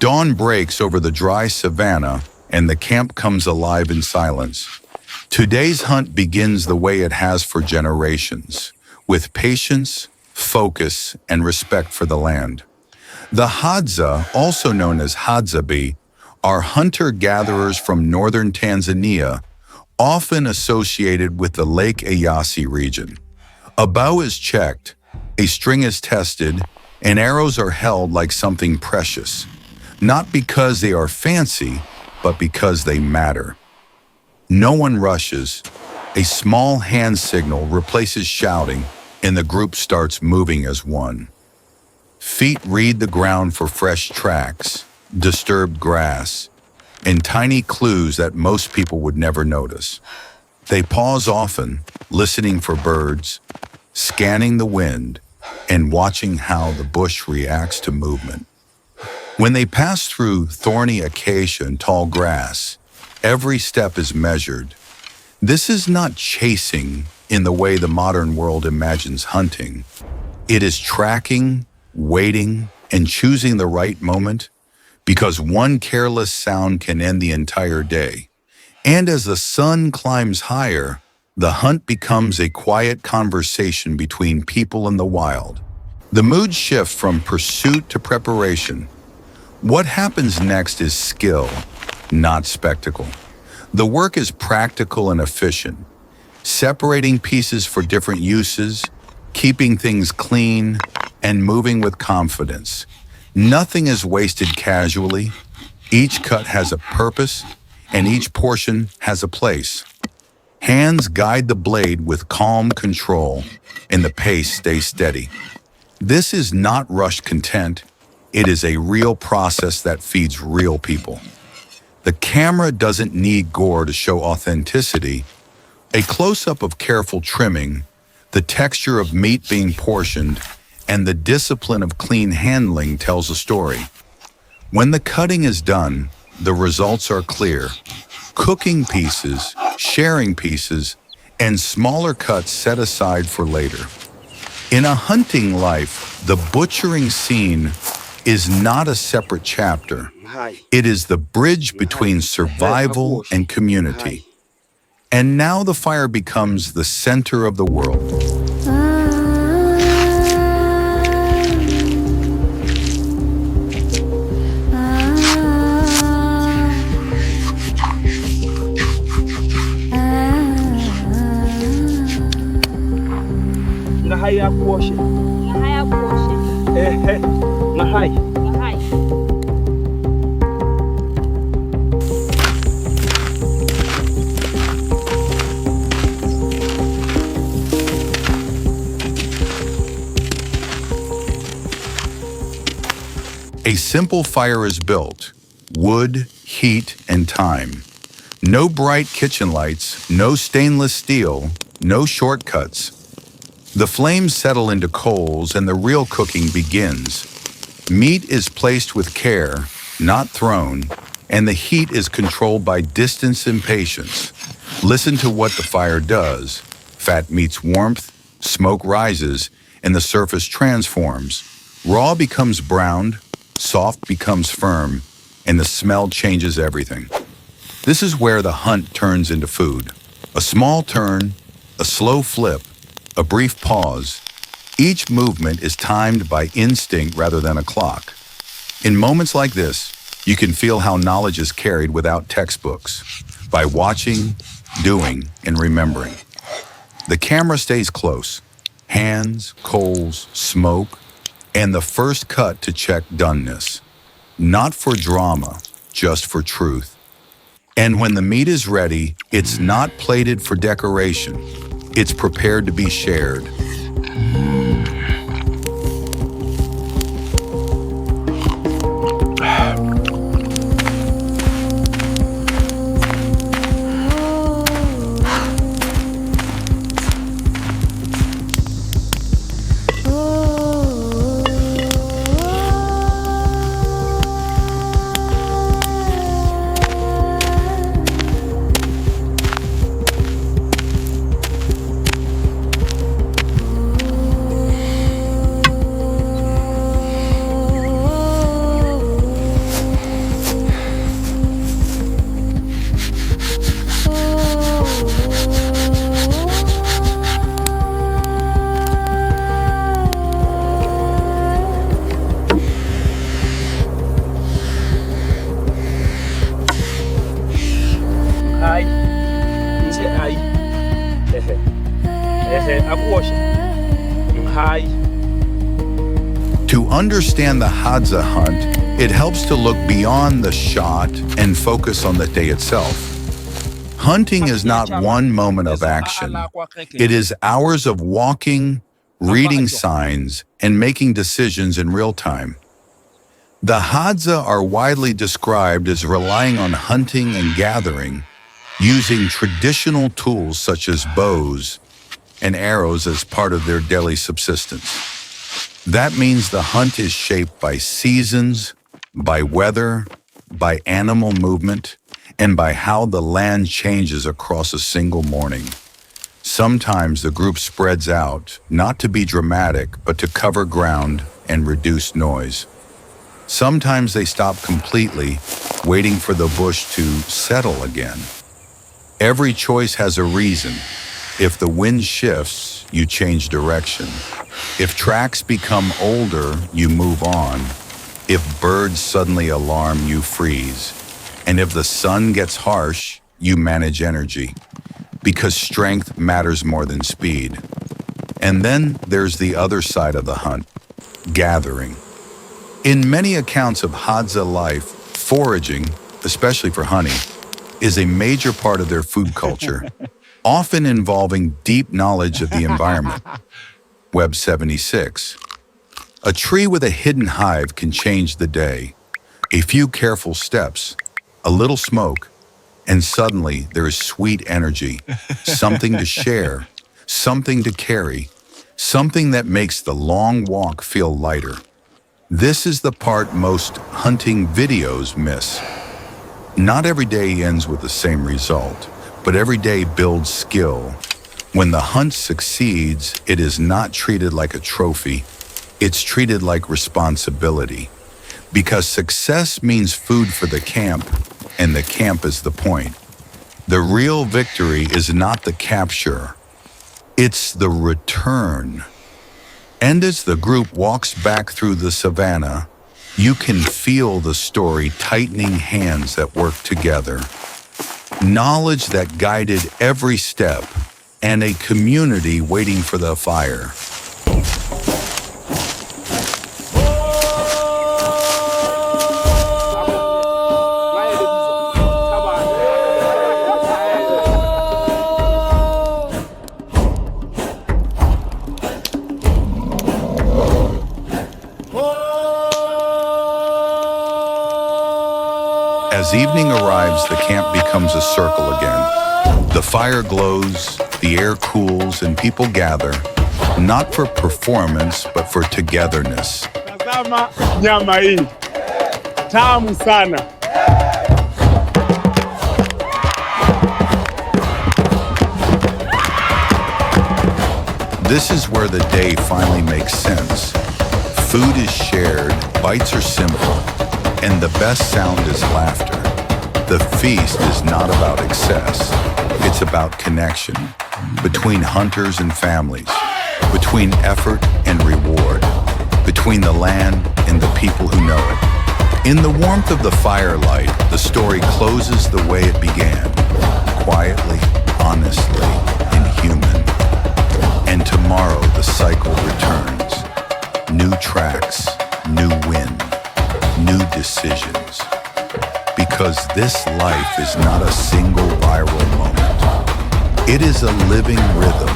Dawn breaks over the dry savanna, and the camp comes alive in silence. Today's hunt begins the way it has for generations, with patience, focus, and respect for the land. The Hadza, also known as Hadzabe, are hunter-gatherers from northern Tanzania, often associated with the Lake Eyasi region. A bow is checked, a string is tested, and arrows are held like something precious, not because they are fancy, but because they matter. No one rushes. A small hand signal replaces shouting, and the group starts moving as one. Feet read the ground for fresh tracks, disturbed grass, and tiny clues that most people would never notice. They pause often, listening for birds, scanning the wind, and watching how the bush reacts to movement. When they pass through thorny acacia and tall grass, every step is measured. This is not chasing in the way the modern world imagines hunting. It is tracking, waiting, and choosing the right moment, because one careless sound can end the entire day. And as the sun climbs higher, the hunt becomes a quiet conversation between people and the wild. The mood shifts from pursuit to preparation. What happens next is skill, not spectacle. The work is practical and efficient, separating pieces for different uses, keeping things clean, and moving with confidence. Nothing is wasted casually. Each cut has a purpose, and each portion has a place. Hands guide the blade with calm control, and the pace stays steady. This is not rushed content. It is a real process that feeds real people. The camera doesn't need gore to show authenticity. A close-up of careful trimming, the texture of meat being portioned, and the discipline of clean handling tells a story. When the cutting is done, the results are clear. Cooking pieces, sharing pieces, and smaller cuts set aside for later. In a hunting life, the butchering scene is not a separate chapter. It is the bridge between survival and community. And now the fire becomes the center of the world. Ngahaya kuoshe. Ngahaya kuoshe. Ngahai. Ngahai. A simple fire is built: wood, heat, and time. No bright kitchen lights, no stainless steel, no shortcuts. The flames settle into coals and the real cooking begins. Meat is placed with care, not thrown, and the heat is controlled by distance and patience. Listen to what the fire does. Fat meets warmth, smoke rises, and the surface transforms. Raw becomes browned, soft becomes firm, and the smell changes everything. This is where the hunt turns into food. A small turn, a slow flip, a brief pause. Each movement is timed by instinct rather than a clock. In moments like this, you can feel how knowledge is carried without textbooks, by watching, doing, and remembering. The camera stays close. Hands, coals, smoke, and the first cut to check doneness. Not for drama, just for truth. And when the meat is ready, it's not plated for decoration. It's prepared to be shared. Hi. To understand the Hadza hunt, it helps to look beyond the shot and focus on the day itself. Hunting is not one moment of action. It is hours of walking, reading signs, and making decisions in real time. The Hadza are widely described as relying on hunting and gathering, using traditional tools such as bows and arrows as part of their daily subsistence. That means the hunt is shaped by seasons, by weather, by animal movement, and by how the land changes across a single morning. Sometimes the group spreads out, not to be dramatic, but to cover ground and reduce noise. Sometimes they stop completely, waiting for the bush to settle again. Every choice has a reason. If the wind shifts, you change direction. If tracks become older, you move on. If birds suddenly alarm, you freeze. And if the sun gets harsh, you manage energy. Because strength matters more than speed. And then there's the other side of the hunt, gathering. In many accounts of Hadza life, foraging, especially for honey, is a major part of their food culture, often involving deep knowledge of the environment. Web 76. A tree with a hidden hive can change the day. A few careful steps, a little smoke, and suddenly there is sweet energy, something to share, something to carry, something that makes the long walk feel lighter. This is the part most hunting videos miss. Not every day ends with the same result, but every day builds skill. When the hunt succeeds, it is not treated like a trophy. It's treated like responsibility. Because success means food for the camp, and the camp is the point. The real victory is not the capture. It's the return. And as the group walks back through the savanna, you can feel the story tightening hands that work together. Knowledge that guided every step, and a community waiting for the fire. As evening arrives, the camp becomes a circle again. The fire glows, the air cools, and people gather, not for performance, but for togetherness. Tazama nyama hii. Tamu sana. This is where the day finally makes sense. Food is shared, bites are simple, and the best sound is laughter. The feast is not about excess. It's about connection between hunters and families, between effort and reward, between the land and the people who know it. In the warmth of the firelight, the story closes the way it began, quietly, honestly, and human. And tomorrow the cycle returns. New tracks, new wind, new decisions. Because this life is not a single viral moment. It is a living rhythm,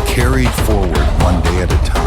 carried forward one day at a time.